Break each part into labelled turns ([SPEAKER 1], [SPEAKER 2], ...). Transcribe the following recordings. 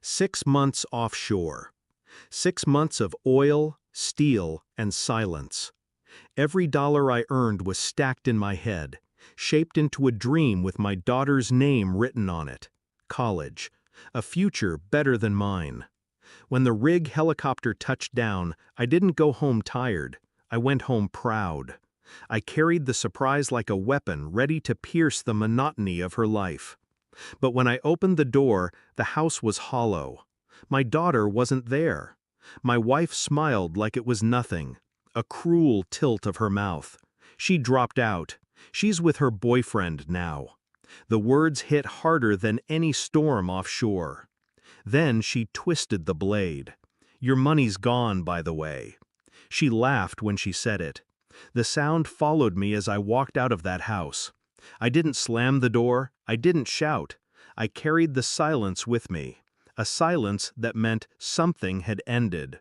[SPEAKER 1] 6 months offshore. 6 months of oil, steel, and silence. Every dollar I earned was stacked in my head, shaped into a dream with my daughter's name written on it. College. A future better than mine. When the rig helicopter touched down, I didn't go home tired. I went home proud. I carried the surprise like a weapon ready to pierce the monotony of her life. But when I opened the door, the house was hollow. My daughter wasn't there. My wife smiled like it was nothing. A cruel tilt of her mouth. She dropped out. She's with her boyfriend now. The words hit harder than any storm offshore. Then she twisted the blade. "Your money's gone, by the way." She laughed when she said it. The sound followed me as I walked out of that house. I didn't slam the door, I didn't shout. I carried the silence with me, a silence that meant something had ended.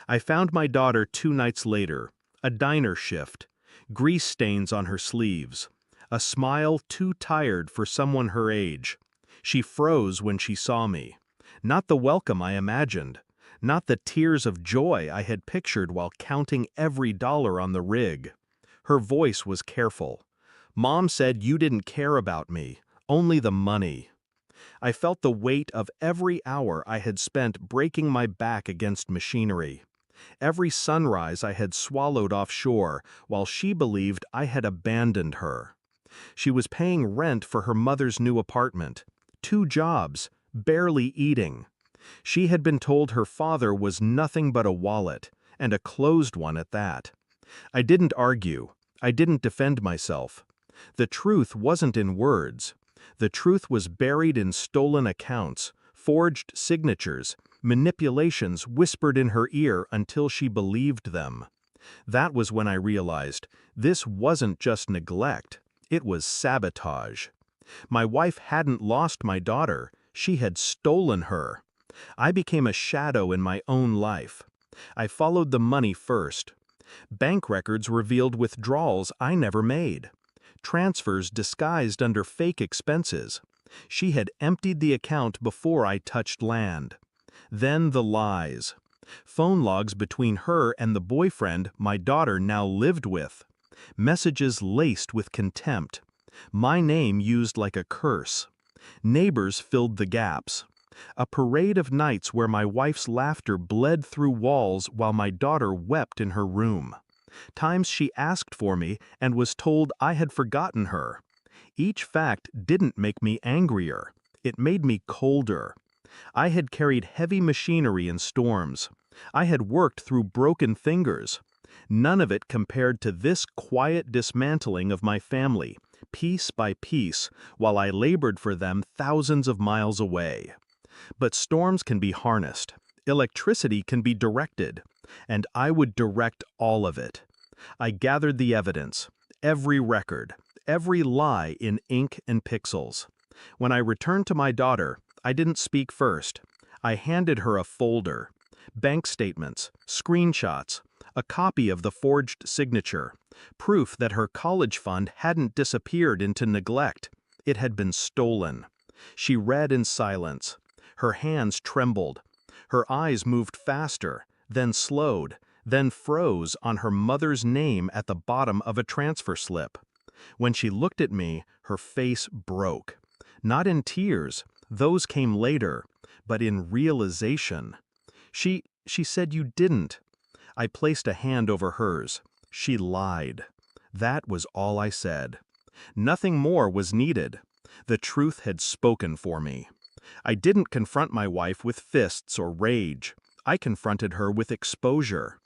[SPEAKER 1] I found my daughter 2 nights later, a diner shift, grease stains on her sleeves, a smile too tired for someone her age. She froze when she saw me. Not the welcome I imagined, not the tears of joy I had pictured while counting every dollar on the rig. Her voice was careful. "Mom said you didn't care about me, only the money." I felt the weight of every hour I had spent breaking my back against machinery. Every sunrise I had swallowed offshore while she believed I had abandoned her. She was paying rent for her mother's new apartment. 2 jobs, barely eating. She had been told her father was nothing but a wallet, and a closed one at that. I didn't argue. I didn't defend myself. The truth wasn't in words. The truth was buried in stolen accounts, forged signatures, manipulations whispered in her ear until she believed them. That was when I realized this wasn't just neglect, it was sabotage. My wife hadn't lost my daughter, she had stolen her. I became a shadow in my own life. I followed the money first. Bank records revealed withdrawals I never made. Transfers disguised under fake expenses. She had emptied the account before I touched land. Then the lies. Phone logs between her and the boyfriend my daughter now lived with. Messages laced with contempt. My name used like a curse. Neighbors filled the gaps. A parade of nights where my wife's laughter bled through walls while my daughter wept in her room. Times she asked for me and was told I had forgotten her. Each fact didn't make me angrier. It made me colder. I had carried heavy machinery in storms. I had worked through broken fingers. None of it compared to this quiet dismantling of my family, piece by piece, while I labored for them thousands of miles away. But storms can be harnessed. Electricity can be directed. And I would direct all of it. I gathered the evidence, every record, every lie in ink and pixels. When I returned to my daughter, I didn't speak first. I handed her a folder, bank statements, screenshots, a copy of the forged signature, proof that her college fund hadn't disappeared into neglect. It had been stolen. She read in silence. Her hands trembled. Her eyes moved faster, then slowed, then froze on her mother's name at the bottom of a transfer slip. When she looked at me, her face broke. Not in tears, those came later, but in realization. She said you didn't. I placed a hand over hers. She lied. That was all I said. Nothing more was needed. The truth had spoken for me. I didn't confront my wife with fists or rage. I confronted her with exposure.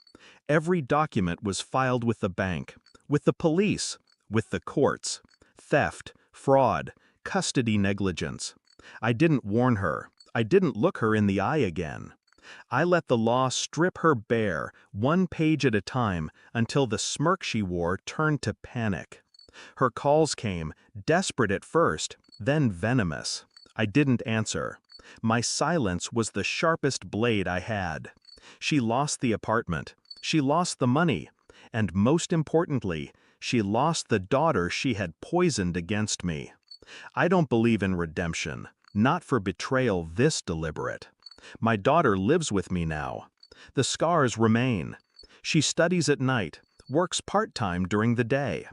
[SPEAKER 1] Every document was filed with the bank, with the police, with the courts. Theft, fraud, custody negligence. I didn't warn her. I didn't look her in the eye again. I let the law strip her bare, 1 page at a time, until the smirk she wore turned to panic. Her calls came, desperate at first, then venomous. I didn't answer. My silence was the sharpest blade I had. She lost the apartment. She lost the money. And most importantly, she lost the daughter she had poisoned against me. I don't believe in redemption, not for betrayal this deliberate. My daughter lives with me now. The scars remain. She studies at night, works part-time during the day.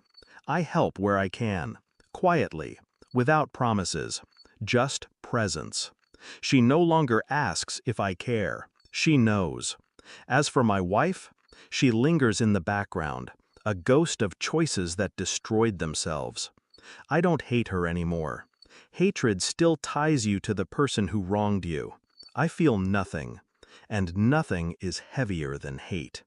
[SPEAKER 1] I help where I can, quietly, without promises, just presence. She no longer asks if I care. She knows. As for my wife, she lingers in the background, a ghost of choices that destroyed themselves. I don't hate her anymore. Hatred still ties you to the person who wronged you. I feel nothing, and nothing is heavier than hate.